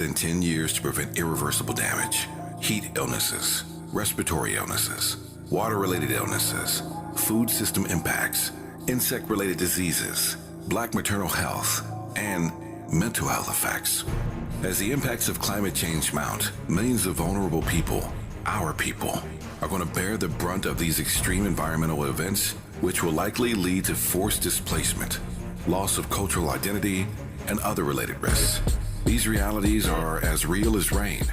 in 10 years to prevent irreversible damage. Heat illnesses, respiratory illnesses, water-related illnesses, food system impacts, insect-related diseases, black maternal health, and mental health effects. As the impacts of climate change mount, millions of vulnerable people, our people, are going to bear the brunt of these extreme environmental events, which will likely lead to forced displacement, loss of cultural identity, and other related risks. These realities are as real as rain.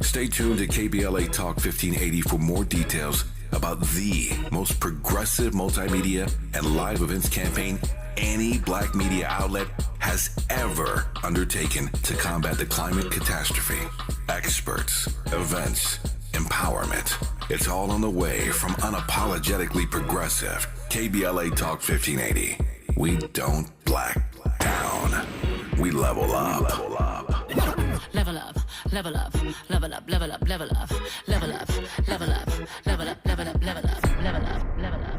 Stay tuned to KBLA Talk 1580 for more details about the most progressive multimedia and live events campaign any black media outlet has ever undertaken to combat the climate catastrophe. Experts, events, empowerment. It's all on the way from unapologetically progressive KBLA Talk 1580. We don't black down. We level up. Level up, level up, level up, level up, level up, level up, level up, level up, level up, level up, level up, level up, level up.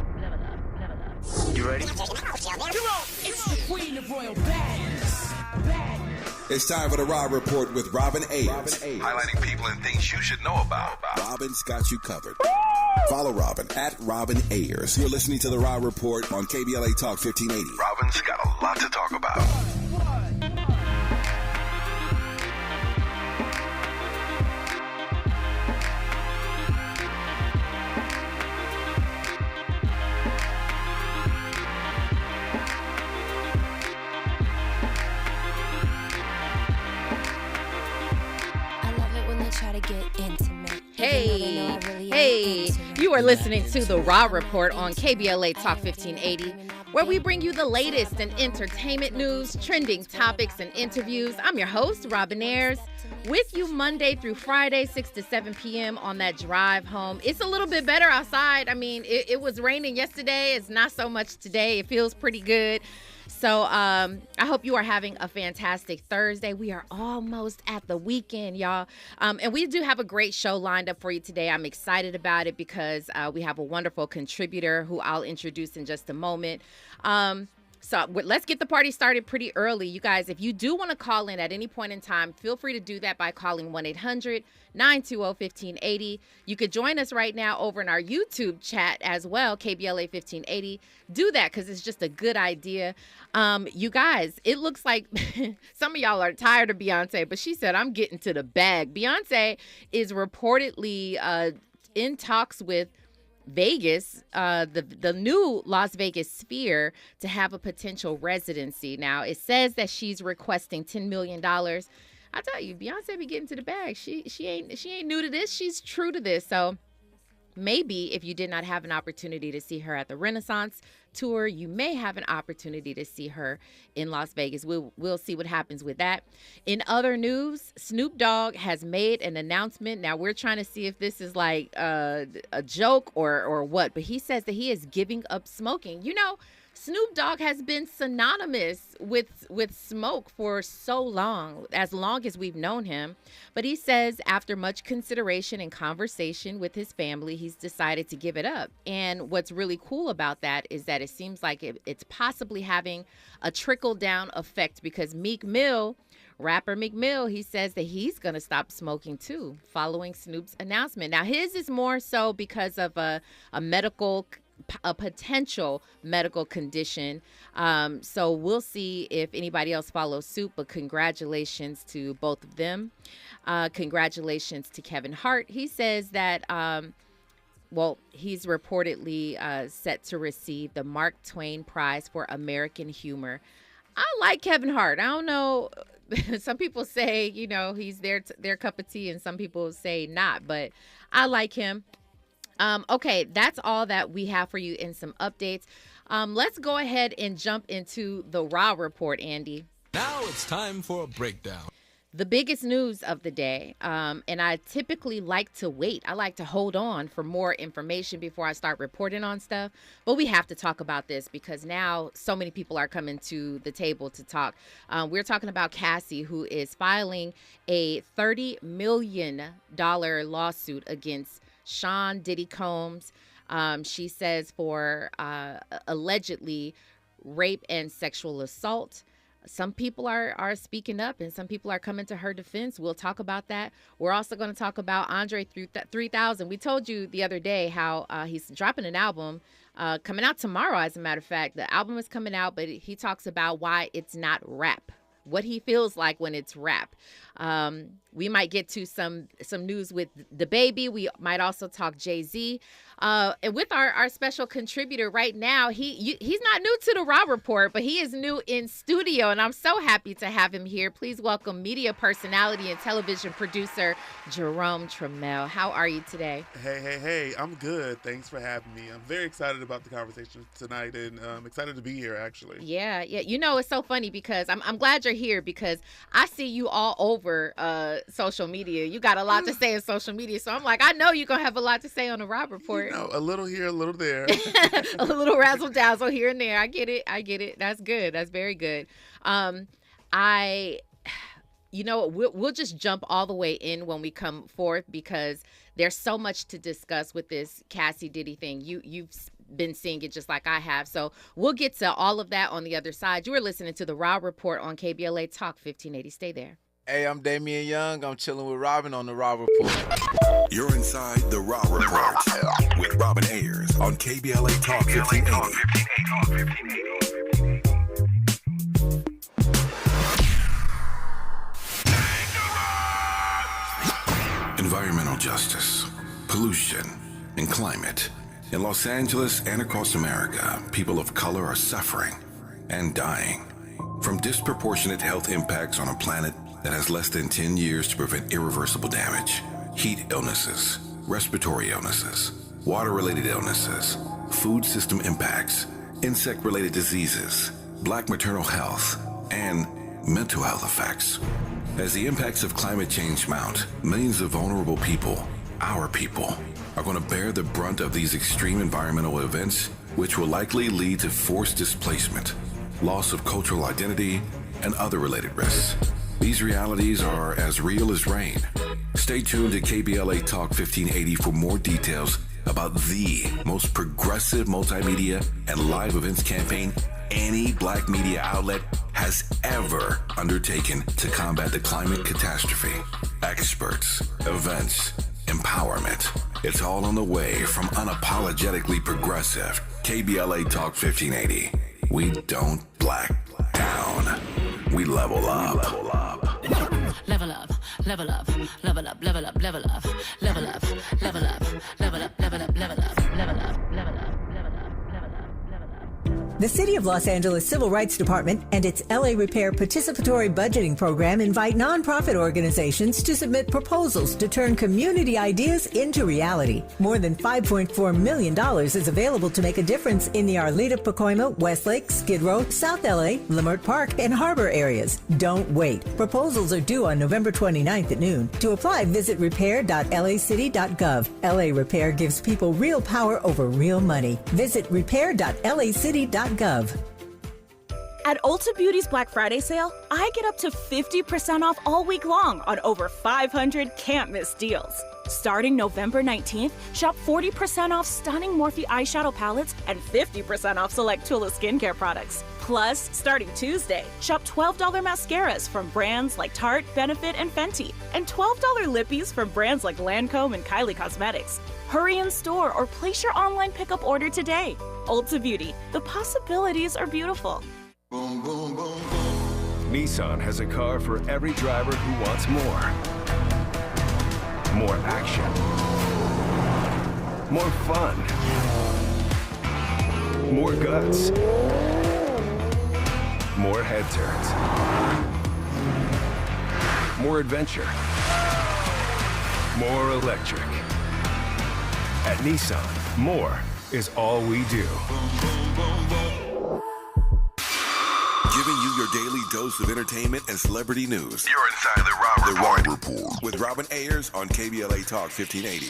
You ready? It's the queen of royal badness. It's time for the Raw Report with Robin Ayers. Highlighting people and things you should know about. Robin's got you covered. Follow Robin at Robin Ayers. You're listening to the Raw Report on KBLA Talk 1580. Robin's got a lot to talk about. Try to get intimate. Hey, you are listening to the Raw Report on KBLA Talk 1580, where we bring you the latest in entertainment news, trending topics, and interviews. I'm your host, Robin Ayers, with you Monday through Friday, 6 to 7 p.m. on that drive home. It's a little bit better outside. I mean, it was raining yesterday. It's not so much today. It feels pretty good. So I hope you are having a fantastic Thursday. We are almost at the weekend, y'all. And we do have a great show lined up for you today. I'm excited about it because we have a wonderful contributor who I'll introduce in just a moment. So let's get the party started pretty early. You guys, if you do want to call in at any point in time, feel free to do that by calling 1-800-920-1580. You could join us right now over in our YouTube chat as well, KBLA 1580. Do that because it's just a good idea. You guys, it looks like some of y'all are tired of Beyonce, but she said, I'm getting to the bag. Beyonce is reportedly in talks with Vegas, the new Las Vegas Sphere, to have a potential residency. Now, it says that she's requesting $10 million. I tell you, Beyonce be getting to the bag. She ain't new to this. She's true to this. So maybe if you did not have an opportunity to see her at the Renaissance tour, you may have an opportunity to see her in Las Vegas. We'll see what happens with that. In other news, Snoop Dogg has made an announcement. Now we're trying to see if this is like a joke or what, but he says that he is giving up smoking. You know, Snoop Dogg has been synonymous with smoke for so long as we've known him. But he says after much consideration and conversation with his family, he's decided to give it up. And what's really cool about that is that it seems like it's possibly having a trickle-down effect because rapper Meek Mill, he says that he's going to stop smoking too following Snoop's announcement. Now, his is more so because of a potential medical condition. So we'll see if anybody else follows suit, but congratulations to both of them. Congratulations to Kevin Hart. He says that, he's reportedly set to receive the Mark Twain Prize for American Humor. I like Kevin Hart. I don't know. Some people say, you know, he's their cup of tea, and some people say not, but I like him. Okay, that's all that we have for you in some updates. Let's go ahead and jump into the Raw Report, Andy. Now it's time for a breakdown. The biggest news of the day, and I typically like to wait. I like to hold on for more information before I start reporting on stuff. But we have to talk about this because now so many people are coming to the table to talk. We're talking about Cassie, who is filing a $30 million lawsuit against Sean Diddy Combs. She says for allegedly rape and sexual assault. some people are speaking up and some people are coming to her defense. We'll talk about that. We're also going to talk about Andre 3000. We told you the other day how he's dropping an album coming out tomorrow, as a matter of fact. The album is coming out, but he talks about why it's not rap, what he feels like when it's rap. We might get to some news with the baby. We might also talk Jay-Z. And with our special contributor right now, he's not new to the Raw Report, but he is new in studio, and I'm so happy to have him here. Please welcome media personality and television producer Jerome Trammell. How are you today? Hey, I'm good. Thanks for having me. I'm very excited about the conversation tonight, and I'm excited to be here, actually. Yeah. You know, it's so funny because I'm glad you're here because I see you all over social media. You got a lot to say in social media, so I'm like, I know you're going to have a lot to say on the Raw Report. You know, a little here, a little there. A little razzle dazzle here and there. I get it. That's good. That's very good. We'll just jump all the way in when we come forth because there's so much to discuss with this Cassie Diddy thing. You've been seeing it just like I have. So we'll get to all of that on the other side. You are listening to the Raw Report on KBLA Talk 1580. Stay there. Hey, I'm Damian Young. I'm chilling with Robin on the Raw Report. You're inside the Raw Report with Robin Ayers on KBLA Talk 1580. Environmental justice, pollution, and climate. In Los Angeles and across America, people of color are suffering and dying from disproportionate health impacts on a planet that has less than 10 years to prevent irreversible damage. Heat illnesses, respiratory illnesses, water-related illnesses, food system impacts, insect-related diseases, Black maternal health, and mental health effects. As the impacts of climate change mount, millions of vulnerable people, our people, are going to bear the brunt of these extreme environmental events, which will likely lead to forced displacement, loss of cultural identity, and other related risks. These realities are as real as rain. Stay tuned to KBLA Talk 1580 for more details about the most progressive multimedia and live events campaign any Black media outlet has ever undertaken to combat the climate catastrophe. Experts, events, empowerment. It's all on the way from unapologetically progressive KBLA Talk 1580. We don't black down. We level up. Level up, level up, level up, level up, level up, level up, level up, level up, level up, level up, level up, level up. The City of Los Angeles Civil Rights Department and its LA Repair Participatory Budgeting Program invite nonprofit organizations to submit proposals to turn community ideas into reality. More than $5.4 million is available to make a difference in the Arleta, Pacoima, Westlake, Skid Row, South LA, Leimert Park, and Harbor areas. Don't wait. Proposals are due on November 29th at noon. To apply, visit repair.lacity.gov. LA Repair gives people real power over real money. Visit repair.lacity.gov. At Ulta Beauty's Black Friday sale, I get up to 50% off all week long on over 500 can't-miss deals. Starting November 19th, shop 40% off stunning Morphe eyeshadow palettes and 50% off select Tula skincare products. Plus, starting Tuesday, shop $12 mascaras from brands like Tarte, Benefit, and Fenty, and $12 lippies from brands like Lancome and Kylie Cosmetics. Hurry in store or place your online pickup order today. Ulta Beauty, the possibilities are beautiful. Boom, boom, boom, boom. Nissan has a car for every driver who wants more. More action. More fun. More guts. More head turns. More adventure. More electric. At Nissan, more is all we do. Giving you your daily dose of entertainment and celebrity news. You're inside the Raw Report. With Robin Ayers on KBLA Talk 1580.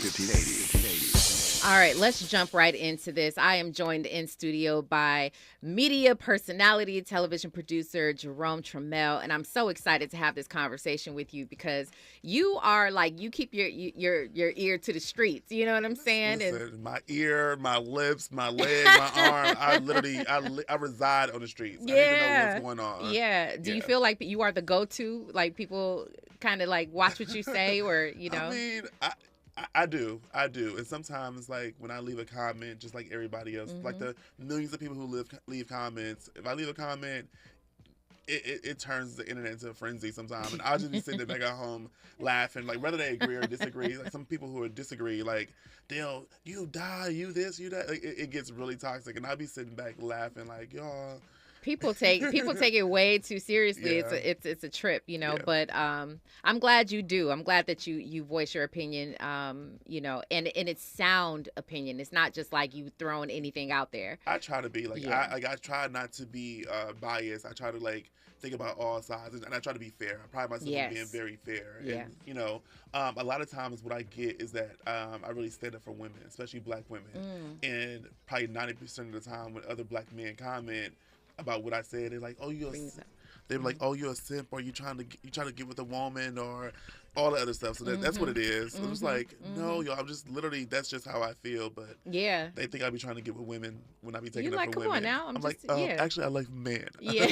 All right, let's jump right into this. I am joined in studio by media personality, television producer Jerome Trammell, and I'm so excited to have this conversation with you because you are like, you keep your ear to the streets. You know what I'm saying? Listen, my ear, my lips, my leg, my arm. I reside on the streets. Yeah. I need to know what's going on. Yeah. Do you feel like you are the go-to? Like people kind of like watch what you say, or you know? I mean, I do. And sometimes, like, when I leave a comment, just like everybody else, like the millions of people who leave comments, if I leave a comment, it turns the internet into a frenzy sometimes. And I'll just be sitting back at home laughing, like, whether they agree or disagree. Like, some people who disagree, like, you die, you this, you that. Like, it gets really toxic. And I'll be sitting back laughing, like, y'all. People take it way too seriously. Yeah. It's a trip, you know. Yeah. But I'm glad you do. I'm glad that you voice your opinion. You know, and it's sound opinion. It's not just like you throwing anything out there. I try to be like I try not to be biased. I try to like think about all sides, and I try to be fair. I pride myself on being very fair. Yeah. And you know, a lot of times what I get is that I really stand up for women, especially Black women. And probably 90% of the time when other Black men comment about what I said, they're like, "Oh, they're like, oh, you're a simp, or you trying to get with a woman, or all the other stuff." So that's what it is. So it's like, no, yo, I'm just literally, that's just how I feel. But yeah, they think I be trying to get with women when I be taking you up like, for come women. on now, I'm like, just, yeah. Actually, I like men. Yeah,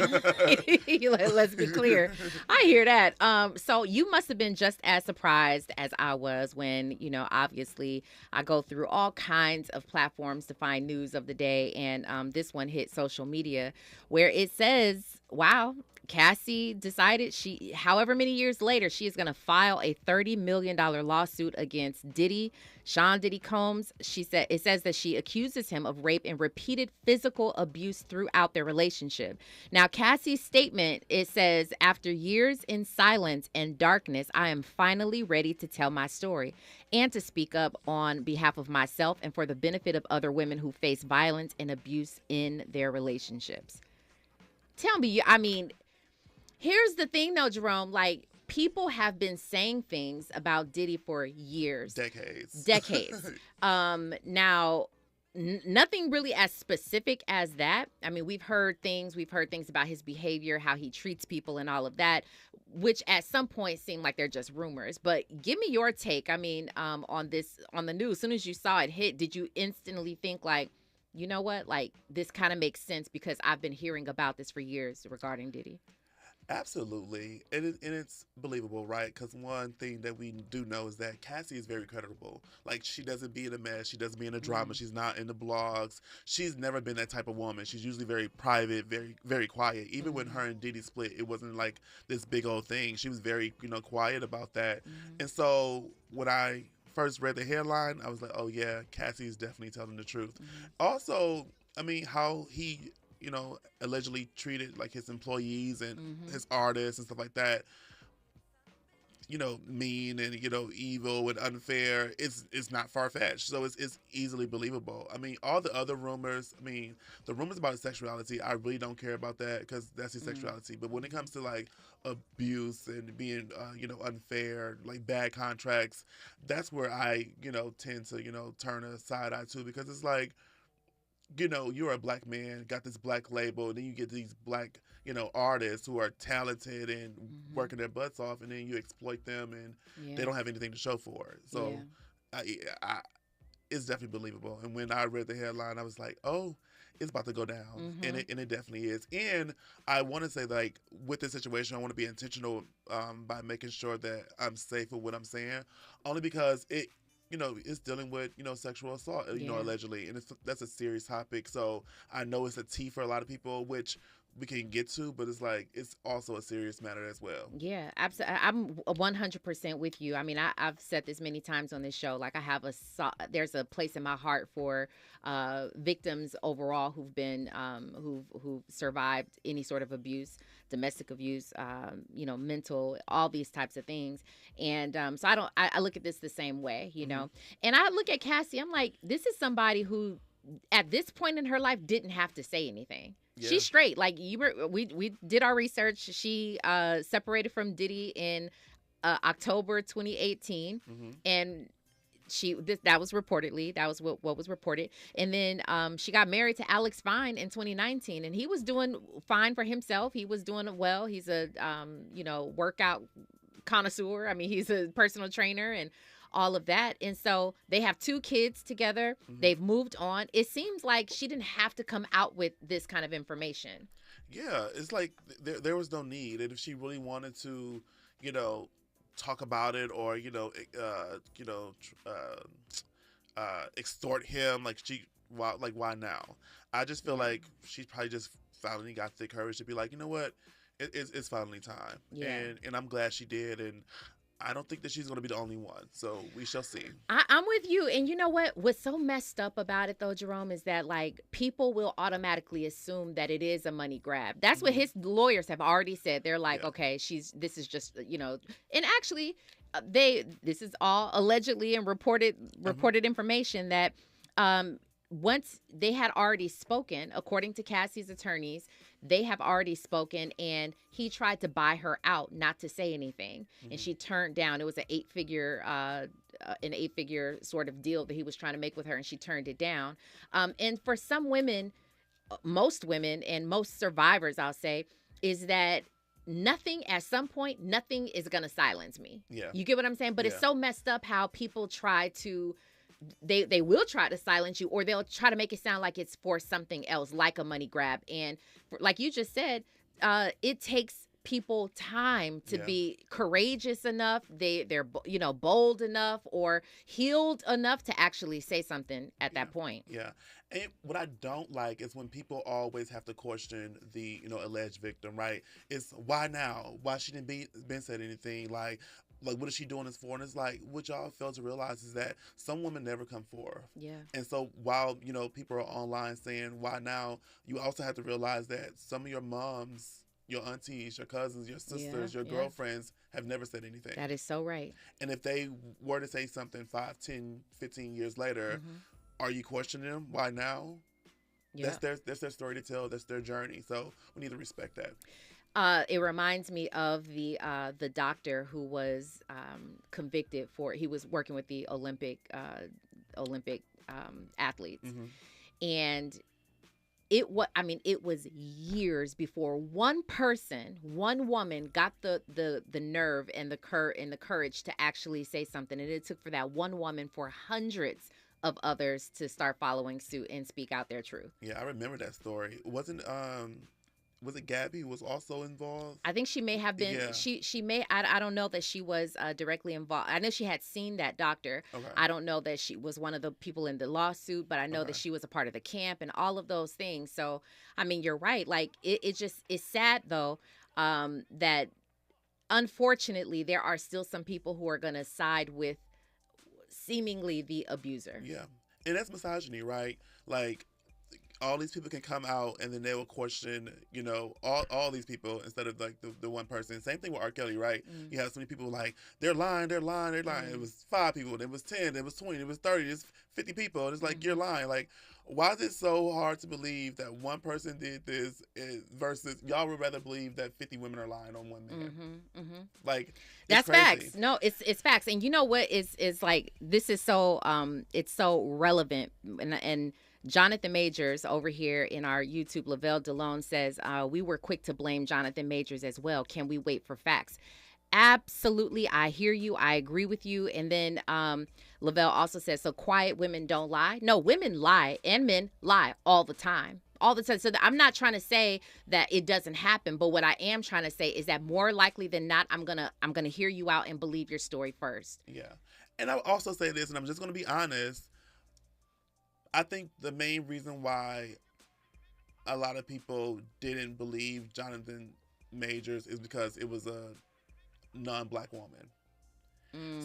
let's be clear. I hear that. So you must have been just as surprised as I was when, you know, obviously I go through all kinds of platforms to find news of the day, and this one hit social media where it says, wow, Cassie decided however many years later, she is going to file a $30 million lawsuit against Diddy, Sean Diddy Combs. It says that she accuses him of rape and repeated physical abuse throughout their relationship. Now, Cassie's statement, it says, after years in silence and darkness, I am finally ready to tell my story and to speak up on behalf of myself and for the benefit of other women who face violence and abuse in their relationships. Tell me, I mean, here's the thing, though, Jerome. Like, people have been saying things about Diddy for years. Decades. Now, nothing really as specific as that. I mean, we've heard things about his behavior, how he treats people and all of that, which at some point seemed like they're just rumors. But give me your take, I mean, on the news. As soon as you saw it hit, did you instantly think like, you know what, like, this kind of makes sense because I've been hearing about this for years regarding Diddy? Absolutely. And it's believable, right? Because one thing that we do know is that Cassie is very credible. Like, she doesn't be in a mess. She doesn't be in a drama. She's not in the blogs. She's never been that type of woman. She's usually very private, very, very quiet. Even when her and Diddy split, it wasn't like this big old thing. She was very, quiet about that. And so when I first read the headline, I was like, oh, yeah, Cassie is definitely telling the truth. Also, I mean, how he allegedly treated like his employees and his artists and stuff like that, mean and, evil and unfair. It's not far-fetched. So it's easily believable. I mean, all the other rumors, the rumors about his sexuality, I really don't care about that because that's his sexuality. But when it comes to like abuse and being, unfair, like bad contracts, that's where I, tend to, turn a side eye to, because it's like, you're a Black man, got this Black label, and then you get these Black, artists who are talented and working their butts off, and then you exploit them, and they don't have anything to show for it. So it's definitely believable. And when I read the headline, I was like, oh, it's about to go down. And it definitely is. And I want to say, like, with this situation, I want to be intentional by making sure that I'm safe with what I'm saying, only because it's dealing with, sexual assault, allegedly. And that's a serious topic. So I know it's a T for a lot of people, which we can get to, but it's like, it's also a serious matter as well. Yeah, absolutely. I'm 100% with you. I mean, I've said this many times on this show. Like, there's a place in my heart for victims overall who've been, who've survived any sort of abuse, domestic abuse, mental, all these types of things. And so I look at this the same way, and I look at Cassie, I'm like, this is somebody who at this point in her life didn't have to say anything. Yeah. She's straight. Like, we did our research. She separated from Diddy in October 2018, and that was what was reported. And then she got married to Alex Fine in 2019, and he was doing fine for himself. He was doing well. He's a workout connoisseur. I mean, he's a personal trainer and all of that. And so they have 2 kids together. Mm-hmm. They've moved on. It seems like she didn't have to come out with this kind of information. Yeah, it's like there was no need. And if she really wanted to, talk about it or, extort him, why now? I just feel like she probably just finally got the courage to be like, you know what? It's finally time. Yeah. And I'm glad she did. And I don't think that she's going to be the only one. So we shall see. I'm with you. And you know what? What's so messed up about it, though, Jerome, is that, people will automatically assume that it is a money grab. That's what his lawyers have already said. They're like, okay, this is just, and actually, this is all allegedly and reported information that once they had already spoken, according to Cassie's attorneys, they have already spoken, and he tried to buy her out not to say anything, and she turned down. It was an 8-figure sort of deal that he was trying to make with her, and she turned it down. And for some women, most women and most survivors, I'll say, is that at some point, nothing is going to silence me. Yeah. You get what I'm saying? But it's so messed up how people try to, they will try to silence you, or they'll try to make it sound like it's for something else, like a money grab. And like you just said, it takes people time to be courageous enough, they're bold enough or healed enough to actually say something at that point. Yeah. And what I don't like is when people always have to question the alleged victim, right? It's why now? Why she didn't been said anything? Like what is she doing this for? And it's like, what y'all fail to realize is that some women never come forth. Yeah. And so while, people are online saying, why now? You also have to realize that some of your moms, your aunties, your cousins, your sisters, your girlfriends have never said anything. That is so right. And if they were to say something 5, 10, 15 years later, are you questioning them? Why now? Yeah. That's their story to tell. That's their journey. So we need to respect that. It reminds me of the doctor who was convicted he was working with the Olympic athletes, and it was years before one woman got the nerve and the courage to actually say something, and it took for that one woman for hundreds of others to start following suit and speak out their truth. Yeah, I remember that story. Was it Gabby who was also involved? I think she may have been. Yeah. She may. I don't know that she was directly involved. I know she had seen that doctor. Okay. I don't know that she was one of the people in the lawsuit, but I know that she was a part of the camp and all of those things. So, I mean, you're right. Like, it's sad, though, that unfortunately there are still some people who are going to side with seemingly the abuser. Yeah. And that's misogyny, right? Like, all these people can come out and then they will question, all these people instead of like the one person. Same thing with R. Kelly, right? You have so many people like, they're lying. It was 5 people, it was 10, it was 20, it was 30, it's 50 people. And it's like, you're lying. Like, why is it so hard to believe that one person did this versus y'all would rather believe that 50 women are lying on one man? Like, that's crazy. Facts. No, it's facts. And you know what is like, this is so it's so relevant. And Jonathan Majors over here in our YouTube, Lavelle Delone says, we were quick to blame Jonathan Majors as well. Can we wait for facts? Absolutely. I hear you. I agree with you. And then Lavelle also says, so quiet women don't lie. No, women lie and men lie all the time. All the time. So I'm not trying to say that it doesn't happen, but what I am trying to say is that more likely than not, I'm gonna hear you out and believe your story first. Yeah. And I'll also say this, and I'm just gonna be honest. I think the main reason why a lot of people didn't believe Jonathan Majors is because it was a non-black woman.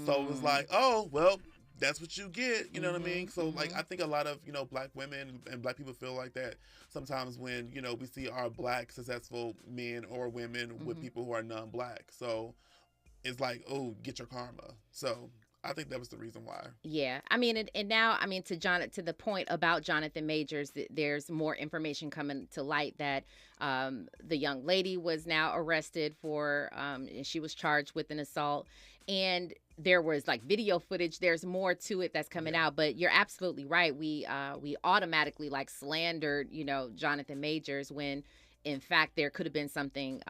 So it was like, oh, well, that's what you get. You know what I mean? So, like, I think a lot of, black women and black people feel like that sometimes when, we see our black successful men or women with people who are non-black. So it's like, oh, get your karma. So I think that was the reason why. Yeah. I mean, and now, I mean, to the point about Jonathan Majors, there's more information coming to light that the young lady was now arrested for, and she was charged with an assault. And there was like video footage. There's more to it that's coming out, but you're absolutely right. We automatically like slandered, Jonathan Majors, when in fact there could have been something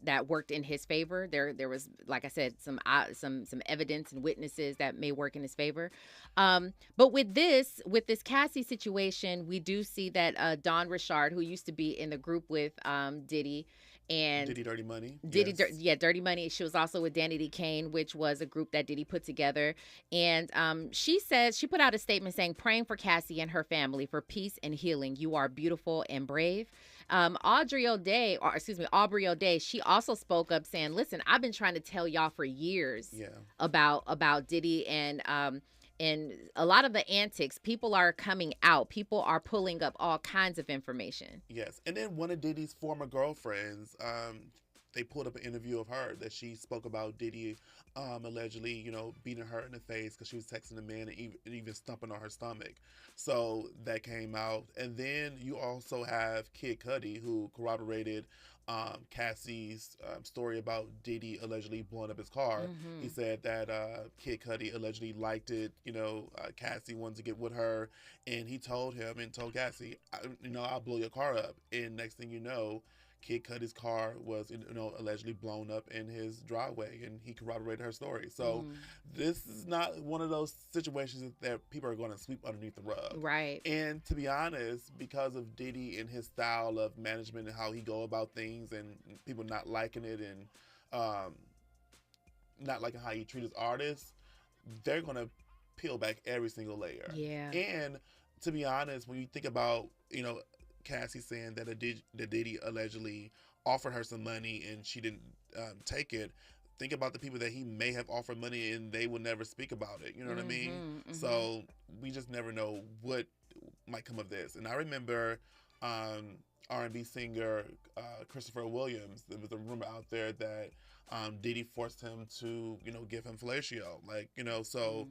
that worked in his favor. There was, like I said, some evidence and witnesses that may work in his favor. But with this Cassie situation, we do see that Dawn Richard, who used to be in the group with Diddy, and Diddy Dirty Money. Dirty Money. She was also with Danny D. Kane, which was a group that Diddy put together. And she put out a statement saying, praying for Cassie and her family for peace and healing. You are beautiful and brave. Aubrey O'Day, she also spoke up saying, listen, I've been trying to tell y'all for years about Diddy and a lot of the antics. People are coming out. People are pulling up all kinds of information. Yes. And then one of Diddy's former girlfriends, they pulled up an interview of her that she spoke about Diddy allegedly, beating her in the face because she was texting a man and even stomping on her stomach. So that came out. And then you also have Kid Cudi, who corroborated Cassie's story about Diddy allegedly blowing up his car. He said that Kid Cudi allegedly liked it. Cassie wanted to get with her, and he told Cassie, I'll blow your car up. And next thing you know, Kid Cudi's car was, allegedly blown up in his driveway, and he corroborated her story. So this is not one of those situations that people are going to sweep underneath the rug. Right. And to be honest, because of Diddy and his style of management and how he go about things, and people not liking it and not liking how he treat his artists, they're going to peel back every single layer. Yeah. And to be honest, when you think about, Cassie saying that Diddy allegedly offered her some money and she didn't take it, think about the people that he may have offered money and they will never speak about it. You know what I mean? So we just never know what might come of this. And I remember R&B singer Christopher Williams, there was a rumor out there that Diddy forced him to, give him fellatio. So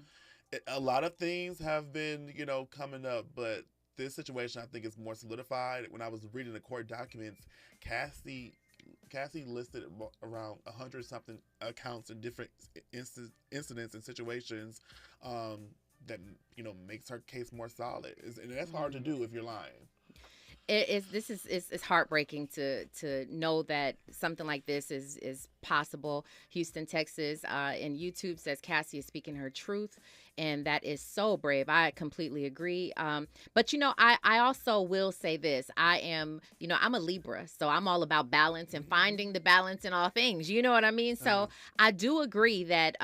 a lot of things have been, coming up, but this situation, I think, is more solidified. When I was reading the court documents, Cassie listed around 100-something accounts in different incidents and situations that makes her case more solid. And that's hard to do if you're lying. It's heartbreaking to know that something like this is possible. Houston, Texas, in YouTube says Cassie is speaking her truth, and that is so brave. I completely agree. But I also will say this. I'm a Libra, so I'm all about balance and finding the balance in all things. You know what I mean? So I do agree that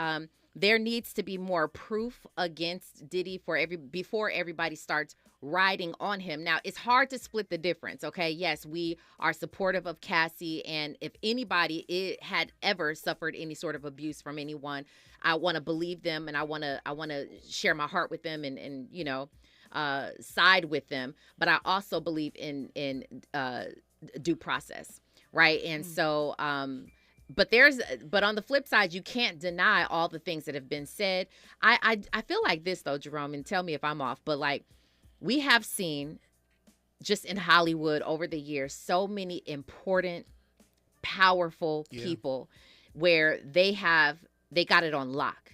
there needs to be more proof against Diddy before everybody starts riding on him. Now, it's hard to split the difference, okay? Yes, we are supportive of Cassie, and if anybody had ever suffered any sort of abuse from anyone, I want to believe them, and I want to share my heart with them and side with them. But I also believe in due process, right? And so But on the flip side, you can't deny all the things that have been said. I feel like this, though, Jerome, and tell me if I'm off, but we have seen just in Hollywood over the years so many important, powerful people where they got it on lock.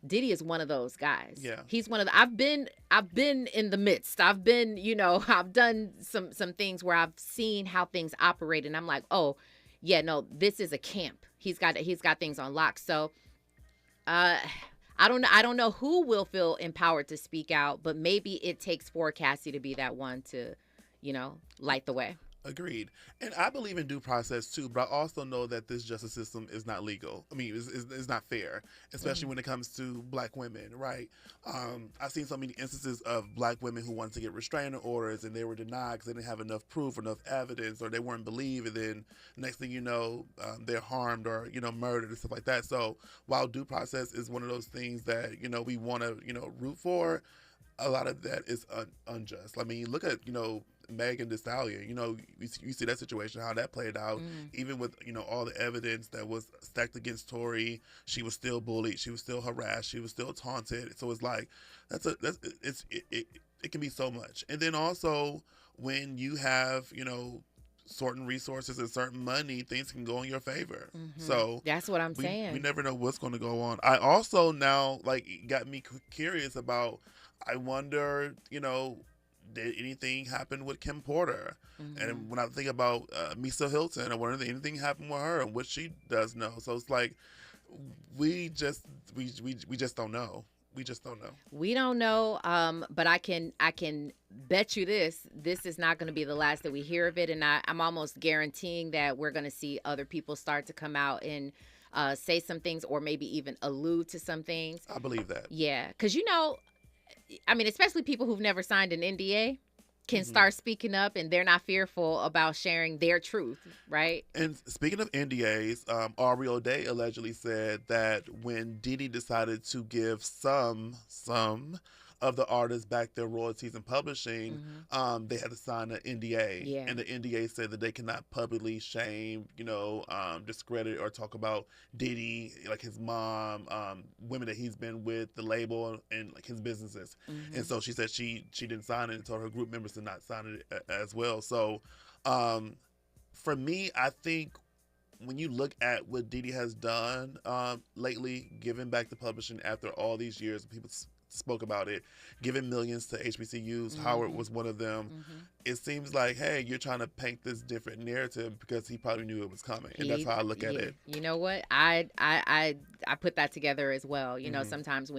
Diddy is one of those guys. Yeah. He's one of the, I've been in the midst. I've been, I've done some things where I've seen how things operate, and I'm like, oh, yeah, no, this is a camp. He's got things on lock. So I don't know who will feel empowered to speak out, but maybe it takes for Cassie to be that one to, light the way. Agreed. And I believe in due process too, but I also know that this justice system is not legal. I mean, it's not fair, especially when it comes to black women, right? I've seen so many instances of black women who wanted to get restraining orders and they were denied because they didn't have enough proof, enough evidence, or they weren't believed. And then next thing you know, they're harmed or, murdered and stuff like that. So while due process is one of those things that, we want to, root for, a lot of that is unjust. I mean, look at, Megan Thee Stallion, you see that situation, how that played out. Even with, all the evidence that was stacked against Tory, she was still bullied, she was still harassed, she was still taunted. So it's like, it can be so much. And then also when you have, certain resources and certain money, things can go in your favor. So that's what I'm saying. We never know what's going to go on. I also now got me curious about. I wonder, did anything happen with Kim Porter? And when I think about Misa Hilton, I wonder if anything happened with her and what she does know. So it's like we just don't know. We just don't know. We don't know, but I can bet you this is not going to be the last that we hear of it, and I'm almost guaranteeing that we're going to see other people start to come out and say some things, or maybe even allude to some things. I believe that. Yeah, because especially people who've never signed an NDA can start speaking up, and they're not fearful about sharing their truth, right? And speaking of NDAs, Ari O'Day allegedly said that when Diddy decided to give some of the artists back their royalties and publishing, they had to sign an NDA. Yeah. And the NDA said that they cannot publicly shame, discredit or talk about Diddy, like his mom, women that he's been with, the label, and like his businesses. And so she said she didn't sign it and told her group members to not sign it as well. So for me, I think when you look at what Diddy has done lately, giving back the publishing after all these years, people spoke about it, giving millions to HBCUs. Howard was one of them. It seems like, hey, you're trying to paint this different narrative because he probably knew it was coming, and that's how I look at it. You know what? I put that together as well. Sometimes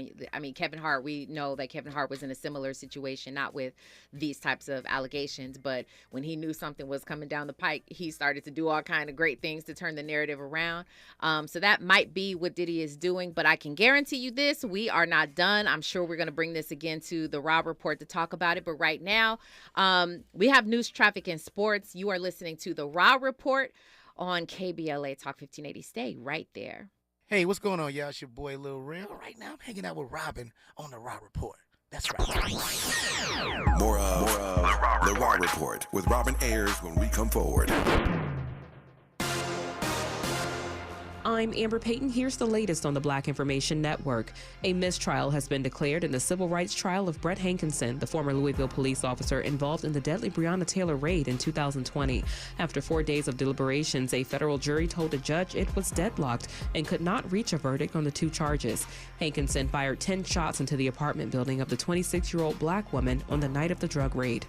Kevin Hart, we know that Kevin Hart was in a similar situation, not with these types of allegations, but when he knew something was coming down the pike, he started to do all kind of great things to turn the narrative around. So that might be what Diddy is doing, but I can guarantee you this: we are not done. I'm sure we're going to bring this again to the Rob Report to talk about it, but right now, we have news, traffic, and sports. You are listening to the Rob Report on KBLA Talk 1580. Stay right there. Hey, what's going on, y'all? It's your boy Lil Real. Right now, I'm hanging out with Robin on the Rob Report. That's right. More of the Raw Report with Robin Ayers when we come forward. I'm Amber Payton. Here's the latest on the Black Information Network. A mistrial has been declared in the civil rights trial of Brett Hankinson, the former Louisville police officer involved in the deadly Breonna Taylor raid in 2020. After 4 days of deliberations, a federal jury told a judge it was deadlocked and could not reach a verdict on the two charges. Hankinson fired 10 shots into the apartment building of the 26-year-old black woman on the night of the drug raid.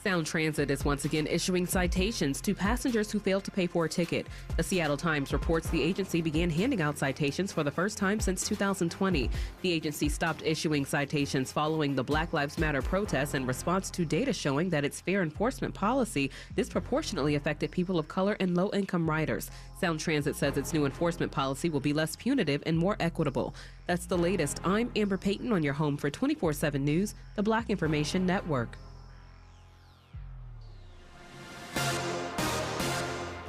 Sound Transit is once again issuing citations to passengers who failed to pay for a ticket. The Seattle Times reports the agency began handing out citations for the first time since 2020. The agency stopped issuing citations following the Black Lives Matter protests in response to data showing that its fare enforcement policy disproportionately affected people of color and low-income riders. Sound Transit says its new enforcement policy will be less punitive and more equitable. That's the latest. I'm Amber Payton on your home for 24/7 News, the Black Information Network.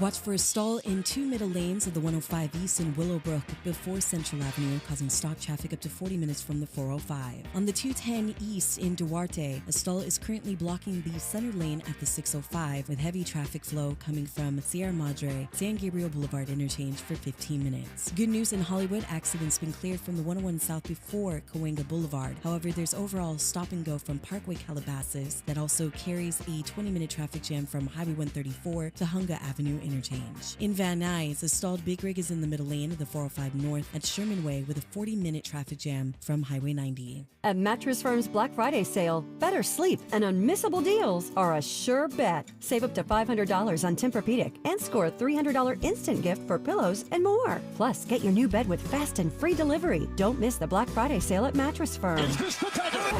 Watch for a stall in two middle lanes of the 105 East in Willowbrook before Central Avenue, causing stop traffic up to 40 minutes from the 405. On the 210 East in Duarte, a stall is currently blocking the center lane at the 605 with heavy traffic flow coming from Sierra Madre, San Gabriel Boulevard interchange for 15 minutes. Good news in Hollywood, accidents been cleared from the 101 South before Cahuenga Boulevard. However, there's overall stop and go from Parkway Calabasas that also carries a 20-minute traffic jam from Highway 134 to Hunga Avenue interchange. In Van Nuys, a stalled big rig is in the middle lane of the 405 North at Sherman Way with a 40-minute traffic jam from Highway 90. At Mattress Firm's Black Friday sale, better sleep and unmissable deals are a sure bet. Save up to $500 on Tempur-Pedic and score a $300 instant gift for pillows and more. Plus, get your new bed with fast and free delivery. Don't miss the Black Friday sale at Mattress Firm.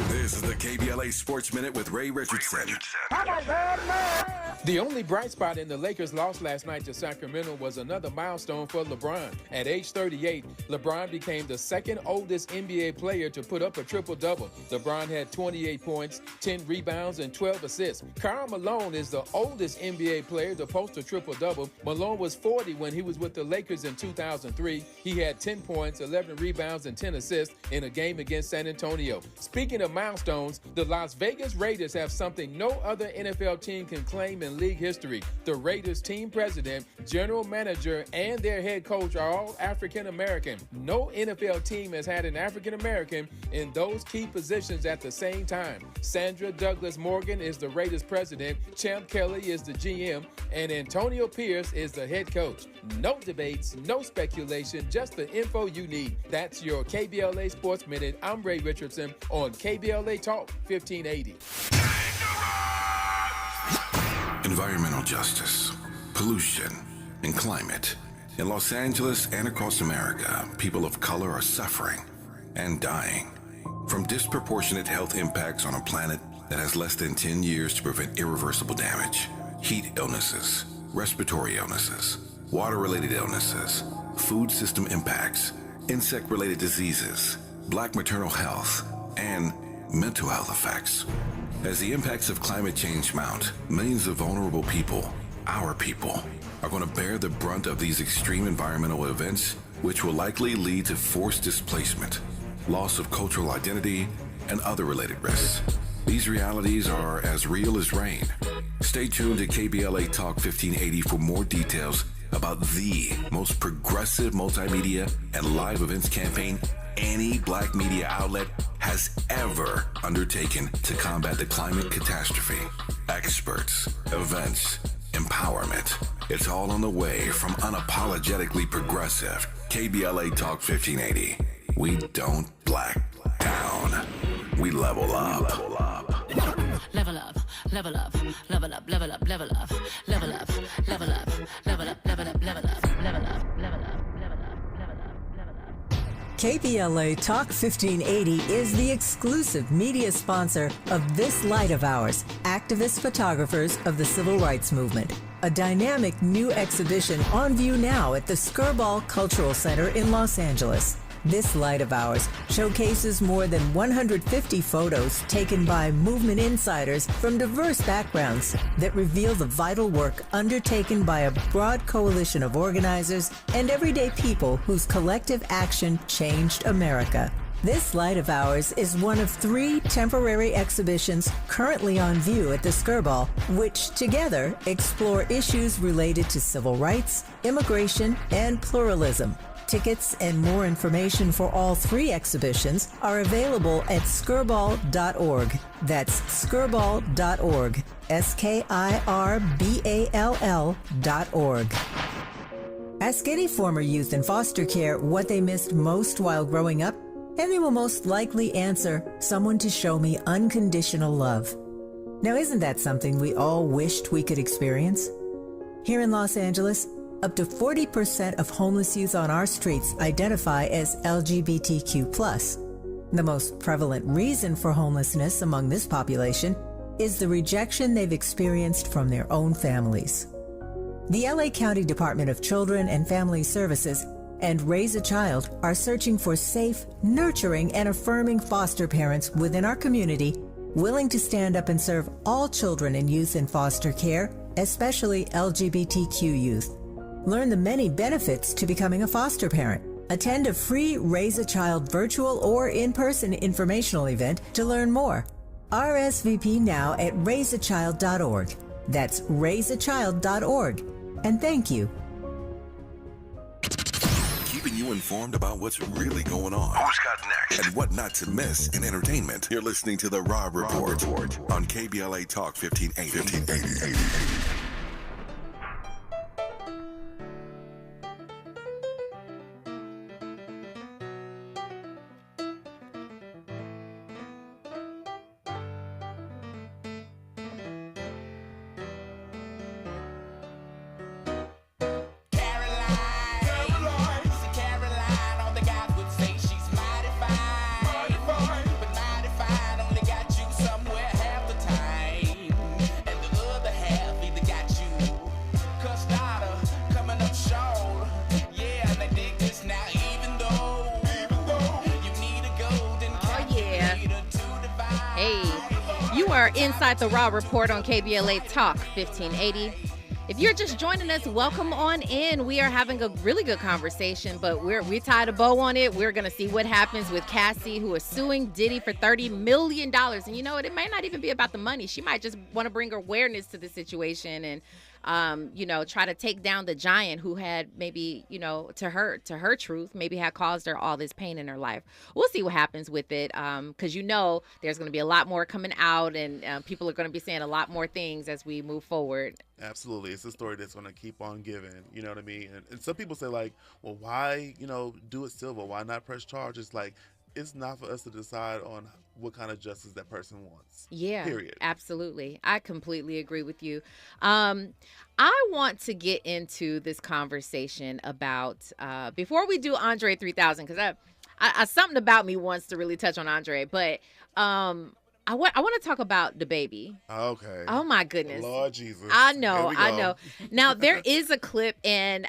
This is the KBLA Sports Minute with Ray Richardson. The only bright spot in the Lakers' loss last night to Sacramento was another milestone for LeBron. At age 38, LeBron became the second oldest NBA player to put up a triple-double. LeBron had 28 points, 10 rebounds, and 12 assists. Karl Malone is the oldest NBA player to post a triple-double. Malone was 40 when he was with the Lakers in 2003. He had 10 points, 11 rebounds, and 10 assists in a game against San Antonio. Speaking of milestones, the Las Vegas Raiders have something no other NFL team can claim in in league history. The Raiders team president, general manager, and their head coach are all African American. No NFL team has had an African American in those key positions at the same time. Sandra Douglas Morgan is the Raiders president, Champ Kelly is the GM, and Antonio Pierce is the head coach. No debates, no speculation, just the info you need. That's your KBLA Sports Minute. I'm Ray Richardson on KBLA Talk 1580. Environmental justice, pollution, and climate. In Los Angeles and across America, people of color are suffering and dying from disproportionate health impacts on a planet that has less than 10 years to prevent irreversible damage. Heat illnesses, respiratory illnesses, water-related illnesses, food system impacts, insect-related diseases, black maternal health, and mental health effects. As the impacts of climate change mount, millions of vulnerable people, our people, are going to bear the brunt of these extreme environmental events, which will likely lead to forced displacement, loss of cultural identity, and other related risks. These realities are as real as rain. Stay tuned to KBLA Talk 1580 for more details about the most progressive multimedia and live events campaign any black media outlet has ever undertaken to combat the climate catastrophe. Experts, events, empowerment. It's all on the way from unapologetically progressive KBLA Talk 1580. We don't black down. We level up. Level up, level up, level up, level up, level up, level up, level up, level up, level up, level up, level up, level up. KBLA Talk 1580 is the exclusive media sponsor of this light of ours, activist photographers of the Civil Rights Movement. A dynamic new exhibition on view now at the Skirball Cultural Center in Los Angeles. This light of ours showcases more than 150 photos taken by movement insiders from diverse backgrounds that reveal the vital work undertaken by a broad coalition of organizers and everyday people whose collective action changed America. This light of ours is one of 3 temporary exhibitions currently on view at the Skirball, which together explore issues related to civil rights, immigration, and pluralism. Tickets and more information for all 3 exhibitions are available at skirball.org. That's skirball.org. SKIRBALL.org. Ask any former youth in foster care what they missed most while growing up, and they will most likely answer, someone to show me unconditional love. Now, isn't that something we all wished we could experience? Here in Los Angeles, up to 40% of homeless youth on our streets identify as LGBTQ+. The most prevalent reason for homelessness among this population is the rejection they've experienced from their own families. The LA County Department of Children and Family Services and Raise a Child are searching for safe, nurturing, and affirming foster parents within our community willing to stand up and serve all children and youth in foster care, especially LGBTQ youth. Learn the many benefits to becoming a foster parent. Attend a free Raise a Child virtual or in-person informational event to learn more. RSVP now at raiseachild.org. That's raiseachild.org. And thank you. Keeping you informed about what's really going on. Who's got next? And what not to miss in entertainment. You're listening to The Rob Report on KBLA Talk 1580. Inside the Raw Report on KBLA Talk 1580. If you're just joining us, welcome on in. We are having a really good conversation, but we tied a bow on it. We're going to see what happens with Cassie, who is suing Diddy for $30 million. And you know what? It might not even be about the money. She might just want to bring awareness to the situation and try to take down the giant who had maybe, to her truth, maybe had caused her all this pain in her life. We'll see what happens with it, because there's going to be a lot more coming out, and people are going to be saying a lot more things as we move forward. Absolutely. It's a story that's going to keep on giving, you know what I mean? And some people say, like, well, why, do it civil? Why not press charges? Like, it's not for us to decide on what kind of justice that person wants. Yeah, period. Absolutely. I completely agree with you. I want to get into this conversation about, before we do Andre 3000, because I something about me wants to really touch on Andre, but I want to talk about the baby. Okay. Oh my goodness. Lord Jesus. I know. Now there is a clip, and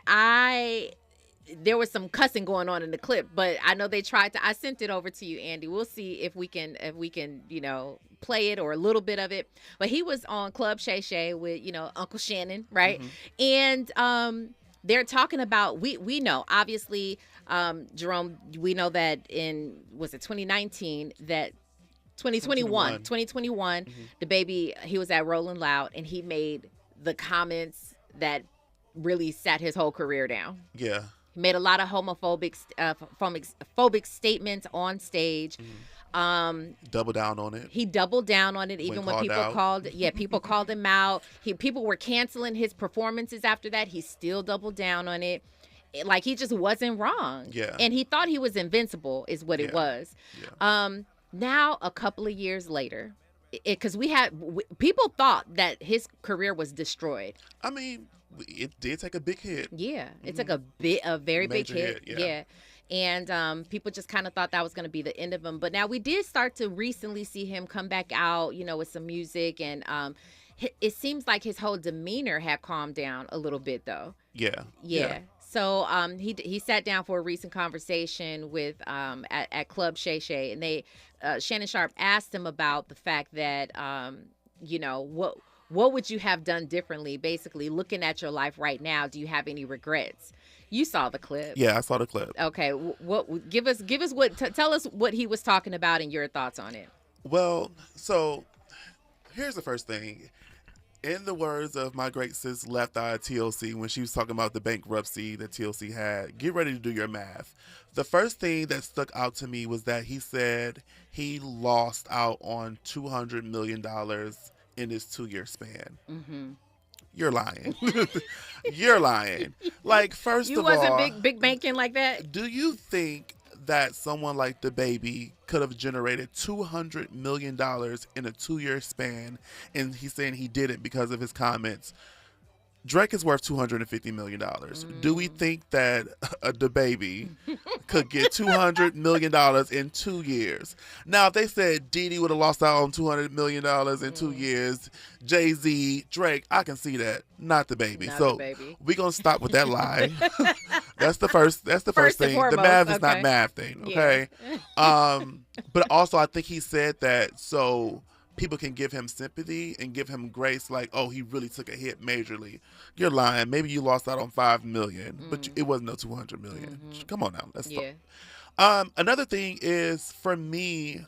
there was some cussing going on in the clip, but I know they tried to. I sent it over to you, Andy. We'll see if we can, play it or a little bit of it. But he was on Club Shay Shay with, Uncle Shannon, right? Mm-hmm. And they're talking about, we know, obviously, Jerome, we know that was it 2019 that 2021, mm-hmm. The baby, he was at Rolling Loud, and he made the comments that really sat his whole career down. Yeah. He made a lot of homophobic statements on stage. Double down on it. He doubled down on it, even when people people called him out. People were canceling his performances after that. He still doubled down on it. Like, he just wasn't wrong. Yeah. And he thought he was invincible, is what it was. Yeah. Now, a couple of years later, because people thought that his career was destroyed. I mean, it did take a big hit. Yeah, it took a very big hit. Yeah. And people just kind of thought that was going to be the end of him. But now we did start to recently see him come back out, with some music. And it seems like his whole demeanor had calmed down a little bit, though. Yeah. So he sat down for a recent conversation with at Club Shay Shay, and Shannon Sharp asked him about the fact that what would you have done differently? Basically, looking at your life right now, do you have any regrets? You saw the clip. Yeah, I saw the clip. Okay, tell us what he was talking about and your thoughts on it. Well, so here's the first thing. In the words of my great sis Left Eye TLC, when she was talking about the bankruptcy that TLC had, get ready to do your math. The first thing that stuck out to me was that he said he lost out on $200 million in his 2-year span. Mm-hmm. You're lying. You're lying. Like, first of all, you wasn't big banking like that. Do you think that someone like the baby could have generated $200 million in a 2-year span? And he's saying he did it because of his comments. Drake is worth $250 million. Do we think that the baby could get $200 million in 2 years? Now, if they said Diddy would have lost out on $200 million in 2 years, Jay-Z, Drake, I can see that. Not the baby. So we're going to stop with that lie. That's the first thing. Foremost, the math is not math thing, okay? Yeah. But also, I think he said that so people can give him sympathy and give him grace, like, oh, he really took a hit majorly. You're lying. Maybe you lost out on $5 million, but it wasn't no $200 million. Come on now. Let's stop. Another thing is, for me,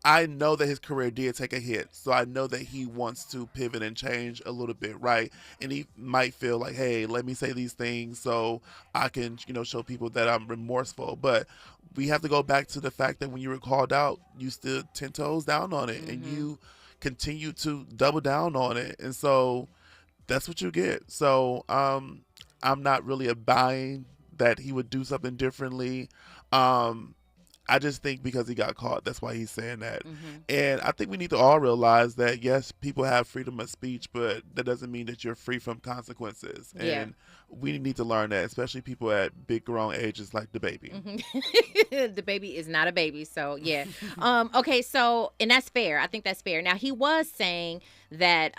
I know that his career did take a hit, so I know that he wants to pivot and change a little bit, right? And he might feel like, hey, let me say these things so I can, show people that I'm remorseful. But we have to go back to the fact that when you were called out, you stood 10 toes down on it, and you continue to double down on it. And so that's what you get. So I'm not really buying that he would do something differently. I just think because he got caught, that's why he's saying that. And I think we need to all realize that, yes, people have freedom of speech, but that doesn't mean that you're free from consequences. And we need to learn that, especially people at big grown ages like the baby. The baby is not a baby, so yeah. Okay, so, and that's fair. I think that's fair. Now, he was saying that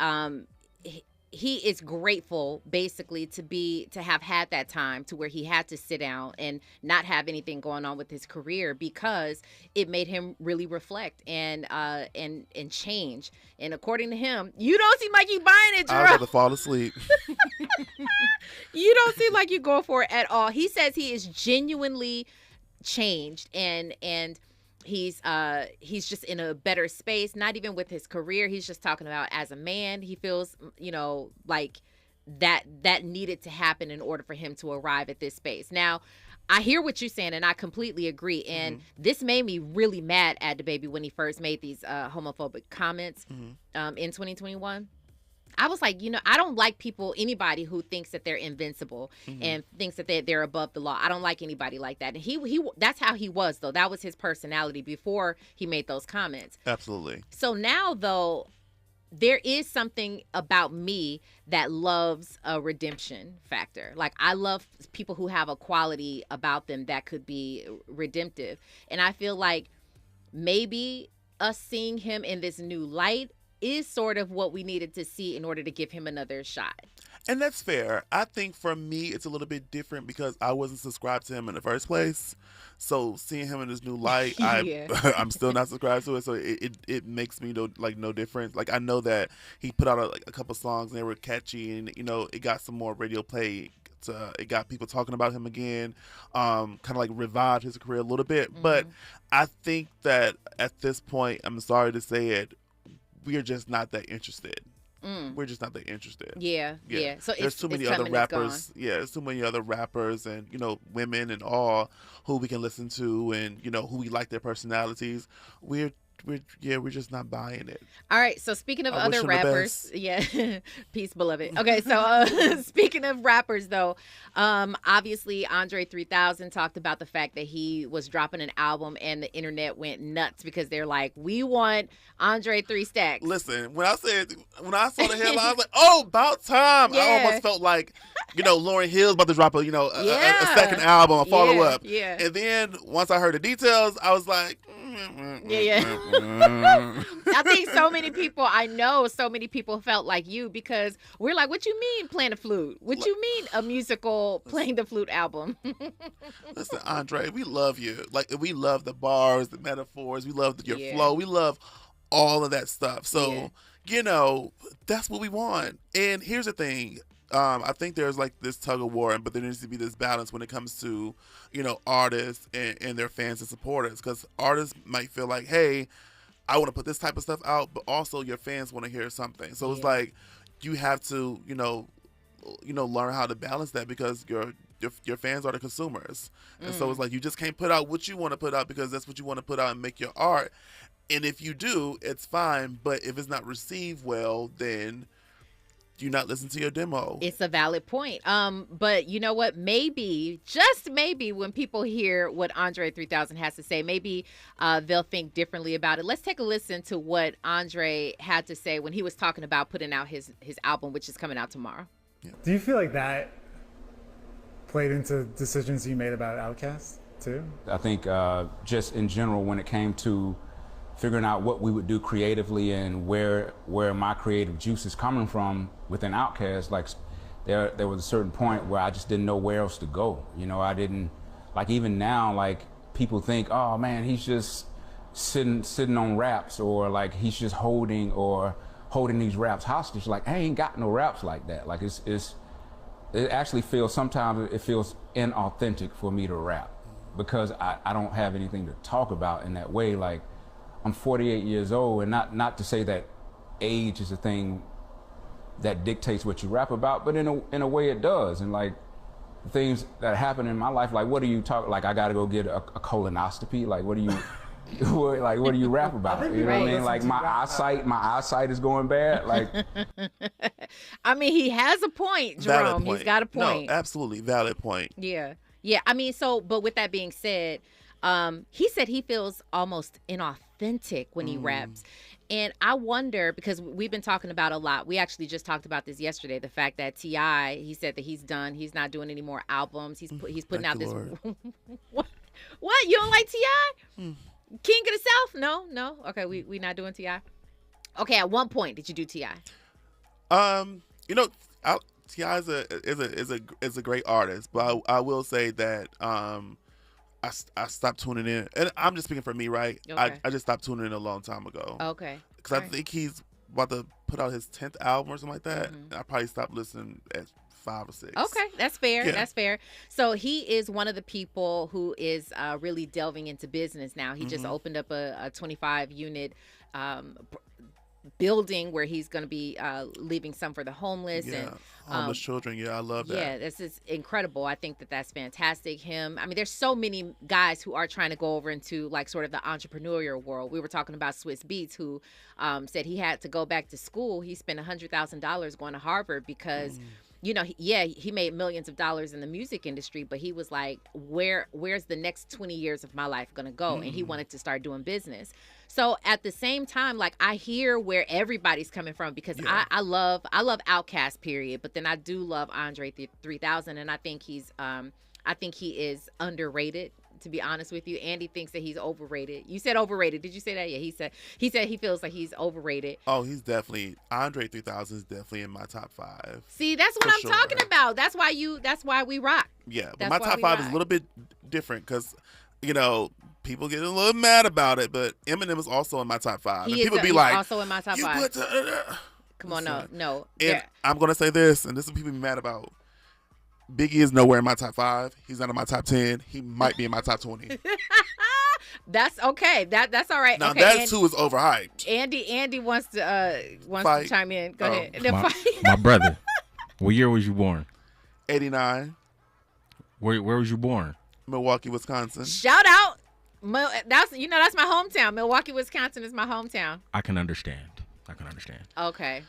he is grateful basically to have had that time to where he had to sit down and not have anything going on with his career, because it made him really reflect and change. And according to him, you don't seem like you buying it, Jerome. I was about to fall asleep. You don't seem like you go for it at all. He says he is genuinely changed and he's just in a better space, not even with his career. He's just talking about as a man, he feels, like that needed to happen in order for him to arrive at this space. Now, I hear what you're saying, and I completely agree. And this made me really mad at DaBaby when he first made these homophobic comments in 2021. I was like, I don't like anybody who thinks that they're invincible and thinks that they're above the law. I don't like anybody like that. And he that's how he was, though. That was his personality before he made those comments. Absolutely. So now, though, there is something about me that loves a redemption factor. Like, I love people who have a quality about them that could be redemptive. And I feel like maybe us seeing him in this new light is sort of what we needed to see in order to give him another shot. And that's fair. I think for me, it's a little bit different because I wasn't subscribed to him in the first place. So seeing him in his new light, I'm still not subscribed to it. So it makes me no difference. Like, I know that he put out a couple songs and they were catchy, and it got some more radio play. It got people talking about him again, kind of like revived his career a little bit. But I think that at this point, I'm sorry to say it, we are just not that interested. We're just not that interested. Yeah. So there's too many other rappers. Yeah, there's too many other rappers and women and all who we can listen to, and who we like their personalities. We're just not buying it. All right, so speaking of other rappers, peace, beloved. Okay, so speaking of rappers, though, obviously Andre 3000 talked about the fact that he was dropping an album, and the internet went nuts because they're like, "We want Andre 3 Stacks." Listen, when I saw the headline, I was like, "Oh, about time!" Yeah. I almost felt like, Lauryn Hill's about to drop a second album, a follow up. Yeah. And then once I heard the details, I was like, I think so many people felt like you, because we're like, what you mean playing the flute? What you mean a musical playing the flute album? Listen, Andre, we love you. Like, we love the bars, the metaphors. We love your flow. We love all of that stuff. So, that's what we want. And here's the thing. I think there's like this tug of war, but there needs to be this balance when it comes to, artists and their fans and supporters. Because artists might feel like, hey, I want to put this type of stuff out, but also your fans want to hear something. So it's like you have to, learn how to balance that, because your fans are the consumers. And so it's like you just can't put out what you want to put out because that's what you want to put out and make your art. And if you do, it's fine. But if it's not received well, then you're not listening to your demo. It's a valid point. But you know what? Maybe, just maybe, when people hear what Andre 3000 has to say, maybe they'll think differently about it. Let's take a listen to what Andre had to say when he was talking about putting out his album, which is coming out tomorrow. Yeah. Do you feel like that played into decisions you made about Outkast too? I think just in general, when it came to figuring out what we would do creatively and where my creative juice is coming from within Outkast, like there was a certain point where I just didn't know where else to go. I didn't, like, even now, like, people think, oh man, he's just sitting on raps, or like he's just holding these raps hostage. Like, I ain't got no raps like that. Like, it actually feels, sometimes it feels inauthentic for me to rap, because I don't have anything to talk about in that way. Like, I'm 48 years old, and not to say that age is a thing that dictates what you rap about, but in a way it does. And like, the things that happen in my life, like, what do you talk, like, I gotta go get a colonoscopy, like, what do you what do you rap about? You know what I mean? Like, my eyesight is going bad. Like, I mean, he has a point, Jerome. Valid point. He's got a point. No, absolutely valid point. Yeah. I mean, but with that being said, he said he feels almost inauthentic when he raps. And I wonder, because we've been talking about a lot. We actually just talked about this yesterday. The fact that T.I., he said that he's done. He's not doing any more albums. He's putting out this. What? You don't like T.I.? King of the South? No. Okay, we not doing T.I. Okay, at one point, did you do T.I.? You know, T.I. is a great artist, but I will say that I stopped tuning in, and I'm just speaking for me, right? Okay. I just stopped tuning in a long time ago. Okay. Because I think he's about to put out his 10th album or something like that. Mm-hmm. I probably stopped listening at 5 or 6. Okay, that's fair. Yeah. That's fair. So he is one of the people who is really delving into business now. He just opened up a 25-unit building where he's going to be leaving some for the homeless and homeless children. Yeah, I love that. Yeah, this is incredible. I think that that's fantastic. I mean, there's so many guys who are trying to go over into like sort of the entrepreneurial world. We were talking about Swiss Beats, who said he had to go back to school. He spent $100,000 going to Harvard because you know, he made millions of dollars in the music industry, but he was like, where's the next 20 years of my life going to go? And he wanted to start doing business. So at the same time, like, I hear where everybody's coming from, because I love Outkast, period. But then I do love Andre 3000, and I think he is underrated. To be honest with you, Andy thinks that he's overrated. You said overrated. Did you say that? Yeah, he said he feels like he's overrated. Oh, he's definitely Andre 3000 is definitely in my top 5. See, that's what I'm talking about. That's why we rock. Yeah, but my top 5 is a little bit different because, you know, people get a little mad about it, but Eminem is also in my top 5. And people be like, also in my top 5. Come on, no. And I'm gonna say this, and this is what people be mad about. Biggie is nowhere in my top 5. He's not in my top 10. He might be in my top 20. That's okay. That's all right. Now okay, that too is overhyped. Andy wants to chime in. Go ahead. My brother. What year was you born? 89. Where was you born? Milwaukee, Wisconsin. Shout out. That's my hometown. Milwaukee, Wisconsin is my hometown. I can understand. Okay.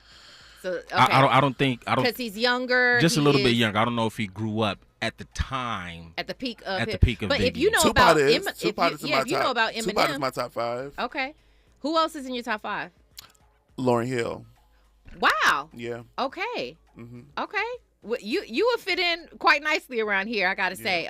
So okay. I don't think because he's younger. Just a little bit younger. I don't know if he grew up at the time. At the peak of But if you know about Eminem, Tupac is my top 5. Okay. Who else is in your top 5? Lauryn Hill. Wow. Yeah. Okay. Okay. Well, you would fit in quite nicely around here, I gotta say.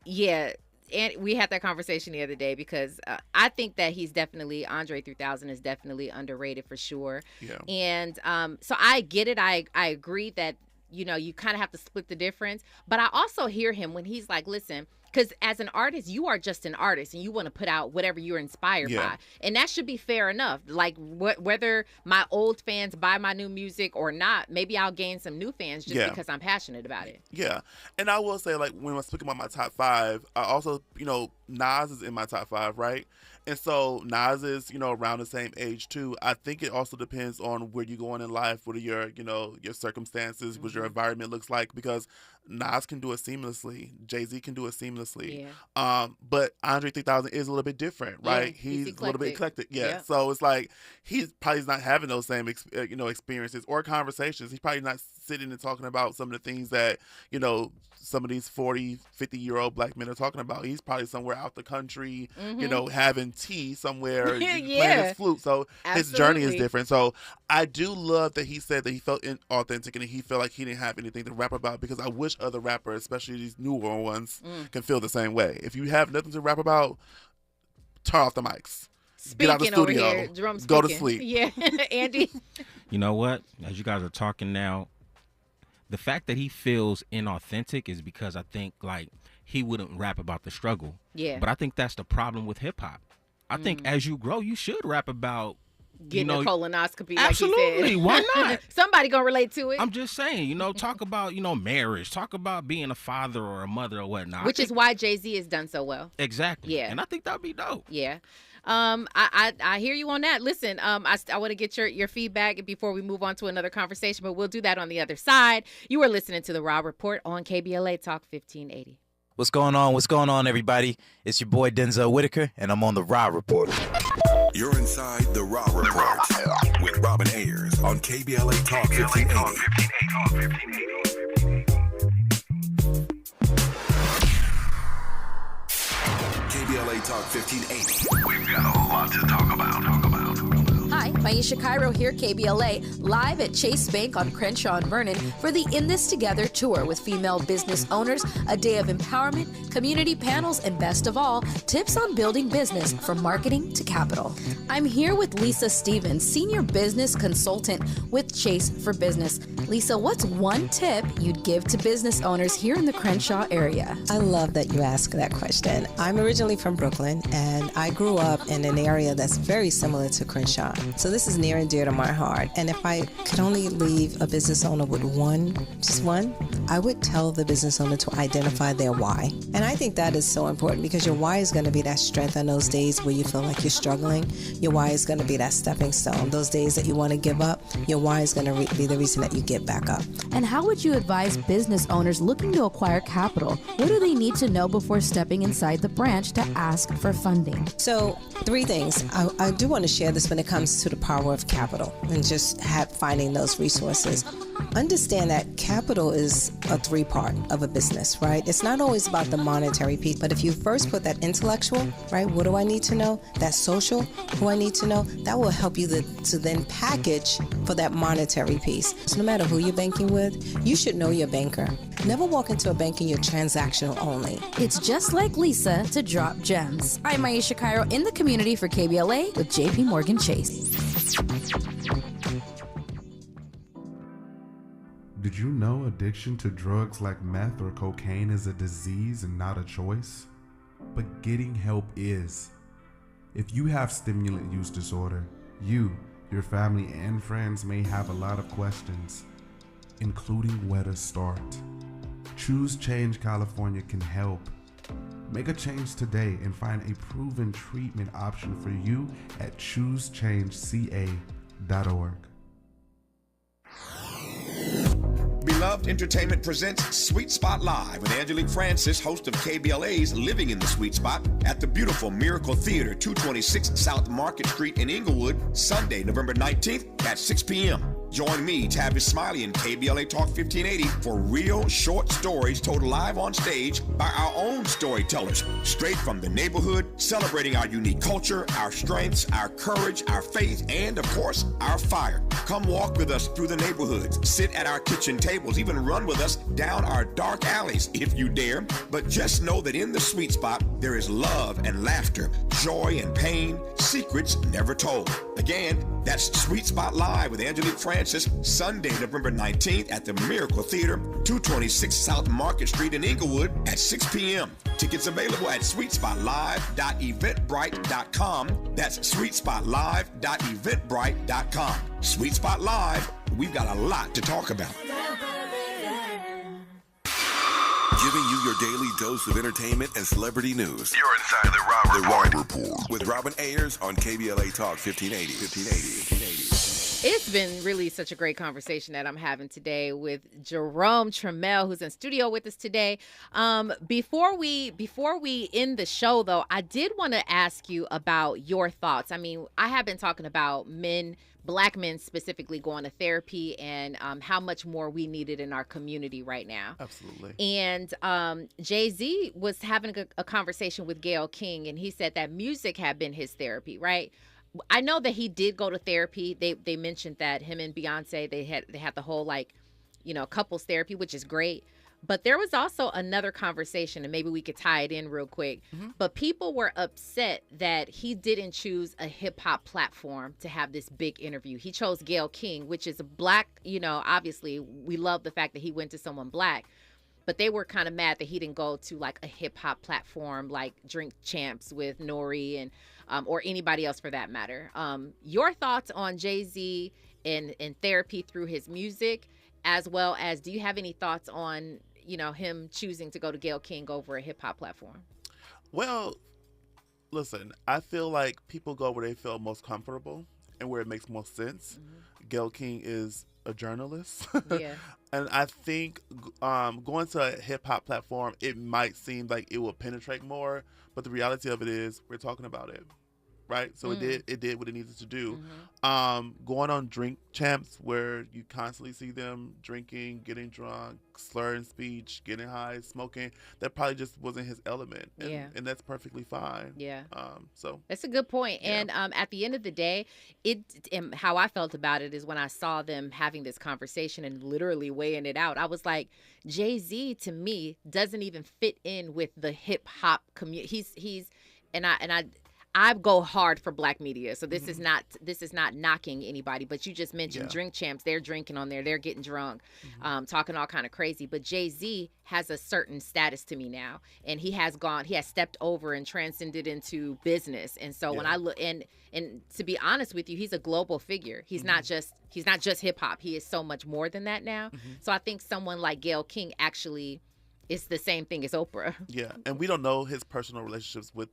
Yeah. And we had that conversation the other day because I think that he's definitely, Andre 3000 is definitely underrated for sure. Yeah. And so I get it. I agree that, you know, you kind of have to split the difference. But I also hear him when he's like, listen, because as an artist, you are just an artist and you want to put out whatever you're inspired by. And that should be fair enough. Like whether my old fans buy my new music or not, maybe I'll gain some new fans just because I'm passionate about it. Yeah. And I will say, like, when I'm speaking about my top 5, I also, you know, Nas is in my top 5, right? And so Nas is, you know, around the same age too. I think it also depends on where you're going in life, what are your, you know, your circumstances, what your environment looks like, because Nas can do it seamlessly. Jay-Z can do it seamlessly. But Andre 3000 is a little bit different, right? He's a little bit eclectic. Yeah. So it's like he's probably not having those same, you know, experiences or conversations. He's probably not sitting and talking about some of the things that, you know, some of these 40, 50-year-old black men are talking about. He's probably somewhere out the country, you know, having tea somewhere, playing his flute. So his journey is different. So I do love that he said that he felt inauthentic and he felt like he didn't have anything to rap about, because I wish other rappers, especially these newer ones, can feel the same way. If you have nothing to rap about, turn off the mics. Get out of the studio. Over here, go to sleep. Yeah, Andy. You know what? As you guys are talking now, the fact that he feels inauthentic is because I think, like, he wouldn't rap about the struggle. Yeah. But I think that's the problem with hip hop. I think as you grow, you should rap about getting a colonoscopy. Absolutely. Like he said. Why not? Somebody gonna relate to it. I'm just saying, you know, talk about, you know, marriage, talk about being a father or a mother or whatnot. Which is why Jay-Z has done so well. Exactly. Yeah. And I think that'd be dope. Yeah. I hear you on that. Listen, I want to get your feedback before we move on to another conversation, but we'll do that on the other side. You are listening to The Raw Report on KBLA Talk 1580. What's going on? What's going on, everybody? It's your boy Denzel Whitaker, and I'm on The Raw Report. You're inside The Raw Report with Robin Ayers on KBLA Talk 1580. KBLA Talk 1580. We've got a lot to talk about. Hi, Maisha Cairo here, KBLA, live at Chase Bank on Crenshaw and Vernon for the In This Together tour with female business owners, a day of empowerment, community panels, and best of all, tips on building business from marketing to capital. I'm here with Lisa Stevens, Senior Business Consultant with Chase for Business. Lisa, what's one tip you'd give to business owners here in the Crenshaw area? I love that you asked that question. I'm originally from Brooklyn, and I grew up in an area that's very similar to Crenshaw. So this is near and dear to my heart. And if I could only leave a business owner with just one, I would tell the business owner to identify their why. And I think that is so important because your why is going to be that strength on those days where you feel like you're struggling. Your why is going to be that stepping stone. Those days that you want to give up, your why is going to be the reason that you get back up. And how would you advise business owners looking to acquire capital? What do they need to know before stepping inside the branch to ask for funding? So 3 things. I do want to share this when it comes to the power of capital and just finding those resources. Understand that capital is a 3-part of a business, right? It's not always about the monetary piece, but if you first put that intellectual, right? What do I need to know? That social, who I need to know, that will help you to then package for that monetary piece. So no matter who you're banking with, you should know your banker. Never walk into a bank and you're transactional only. It's just like Lisa to drop gems. I'm Maisha Cairo in the community for KBLA with JP Morgan Chase. Did you know addiction to drugs like meth or cocaine is a disease and not a choice? But getting help is. If you have stimulant use disorder, you, your family, and friends may have a lot of questions, including where to start. Choose Change California can help. Make a change today and find a proven treatment option for you at choosechangeca.org. Beloved Entertainment presents Sweet Spot Live with Angelique Francis, host of KBLA's Living in the Sweet Spot at the beautiful Miracle Theater, 226 South Market Street in Inglewood, Sunday, November 19th at 6 p.m. Join me, Tavis Smiley, and KBLA Talk 1580 for real short stories told live on stage by our own storytellers, straight from the neighborhood, celebrating our unique culture, our strengths, our courage, our faith, and, of course, our fire. Come walk with us through the neighborhoods, sit at our kitchen tables, even run with us down our dark alleys if you dare. But just know that in the sweet spot, there is love and laughter, joy and pain, secrets never told. Again, that's Sweet Spot Live with Angelique Francis, Sunday, November 19th at the Miracle Theater, 226 South Market Street in Inglewood at 6 p.m. Tickets available at sweetspotlive.eventbrite.com. That's sweetspotlive.eventbrite.com. Sweet Spot Live, we've got a lot to talk about. Giving you your daily dose of entertainment and celebrity news. You're inside the Rob Report. With Robin Ayers on KBLA Talk 1580. It's been really such a great conversation that I'm having today with Jerome Trammell, who's in studio with us today. Before we end the show, though, I did want to ask you about your thoughts. I mean, I have been talking about Black men specifically going to therapy and how much more we need it in our community right now. Absolutely. And Jay-Z was having a conversation with Gayle King, and he said that music had been his therapy, right? I know that he did go to therapy. They mentioned that him and Beyonce, they had the whole couples therapy, which is great. But there was also another conversation, and maybe we could tie it in real quick. Mm-hmm. But people were upset that he didn't choose a hip hop platform to have this big interview. He chose Gayle King, which is a Black, obviously we love the fact that he went to someone Black. But they were kind of mad that he didn't go to like a hip hop platform like Drink Champs with Nori and or anybody else for that matter. Your thoughts on Jay-Z and therapy through his music, as well as do you have any thoughts on him choosing to go to Gayle King over a hip hop platform? Well, listen, I feel like people go where they feel most comfortable and where it makes most sense. Mm-hmm. Gayle King is a journalist. Yeah. And I think going to a hip-hop platform, it might seem like it will penetrate more, but the reality of it is we're talking about it. right? So it did what it needed to do. Mm-hmm. Going on Drink Champs, where you constantly see them drinking, getting drunk, slurring speech, getting high, smoking, that probably just wasn't his element. And that's perfectly fine. Yeah. So that's a good point. Yeah. And at the end of the day, how I felt about it is when I saw them having this conversation and literally weighing it out, I was like, Jay-Z to me doesn't even fit in with the hip hop community. I go hard for Black media, so this is not knocking anybody. But you just mentioned Drink Champs; they're drinking on there, they're getting drunk, talking all kind of crazy. But Jay-Z has a certain status to me now, and he has stepped over and transcended into business. And so when I look, and to be honest with you, he's a global figure. He's not just hip hop. He is so much more than that now. So I think someone like Gayle King actually. It's the same thing as Oprah. Yeah, and we don't know his personal relationships with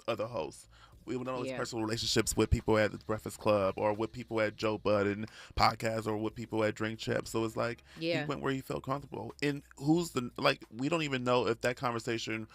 other hosts. We don't know his personal relationships with people at the Breakfast Club or with people at Joe Budden podcast or with people at Drink Champs. So it's like he went where he felt comfortable. And we don't even know if that conversation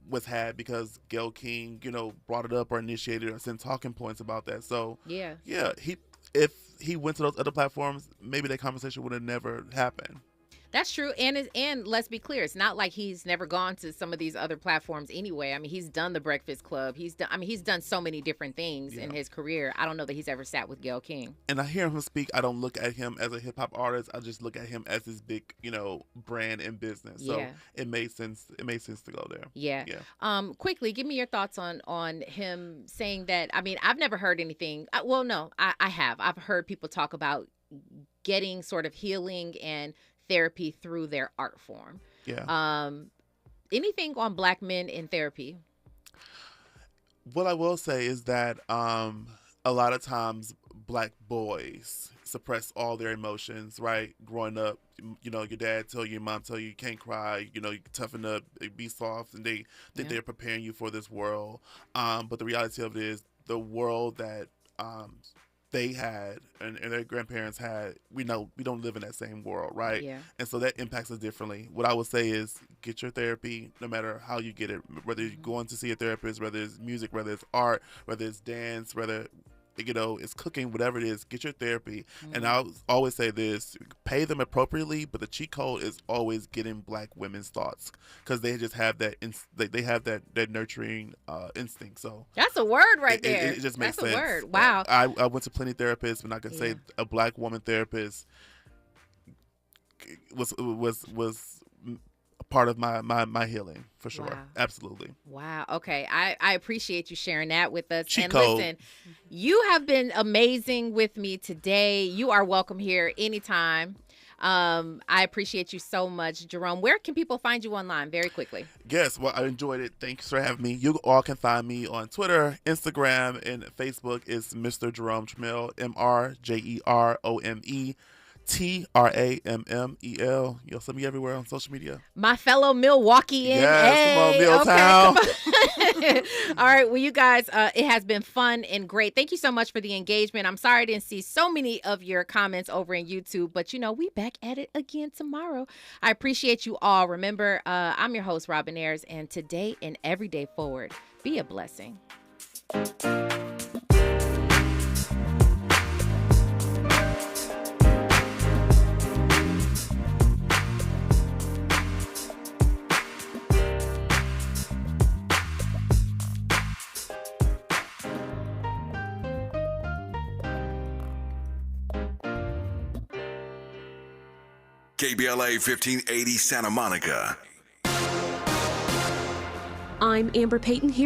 was had because Gayle King, brought it up or initiated or sent talking points about that. So if he went to those other platforms, maybe that conversation would have never happened. That's true. And let's be clear, it's not like he's never gone to some of these other platforms anyway. I mean, he's done the Breakfast Club. He's done so many different things in his career. I don't know that he's ever sat with Gayle King. And I hear him speak. I don't look at him as a hip hop artist. I just look at him as his big, brand and business. So it made sense. It made sense to go there. Yeah. Quickly, give me your thoughts on him saying that. I mean, I've never heard anything. I have. I've heard people talk about getting sort of healing and therapy through their art form. Anything on Black men in therapy? What I will say is that a lot of times Black boys suppress all their emotions, right? Growing up, your dad tell you, your mom tell you can't cry, you toughen up, be soft, and they think they're preparing you for this world. But the reality of it is the world that they had and their grandparents had, we know we don't live in that same world, right? And so that impacts us differently. What I would say is get your therapy, no matter how you get it, whether you're going to see a therapist, whether it's music, whether it's art, whether it's dance, whether it's cooking, whatever it is, get your therapy. And I always say this, pay them appropriately, but the cheat code is always getting Black women's thoughts because they just have that, they have that nurturing instinct. So that's a word right there. It just makes sense. That's a word. Wow. I went to plenty of therapists, but I can say a Black woman therapist was part of my healing for sure. Wow. Absolutely. Wow. Okay. I appreciate you sharing that with us. Cheat and code. Listen, you have been amazing with me today. You are welcome here anytime. I appreciate you so much, Jerome. Where can people find you online very quickly? Yes. Well, I enjoyed it. Thanks for having me. You all can find me on Twitter, Instagram, and Facebook. It's Mr. Jerome Trammell, MrJerome. TRAMMEL. You'll see me everywhere on social media. My fellow Milwaukeean. Yes, come on, Milltown. Okay, all right. Well, you guys, it has been fun and great. Thank you so much for the engagement. I'm sorry I didn't see so many of your comments over in YouTube, but we back at it again tomorrow. I appreciate you all. Remember, I'm your host, Robin Ayers, and today and every day forward, be a blessing. KBLA 1580 Santa Monica. I'm Amber Payton. Here's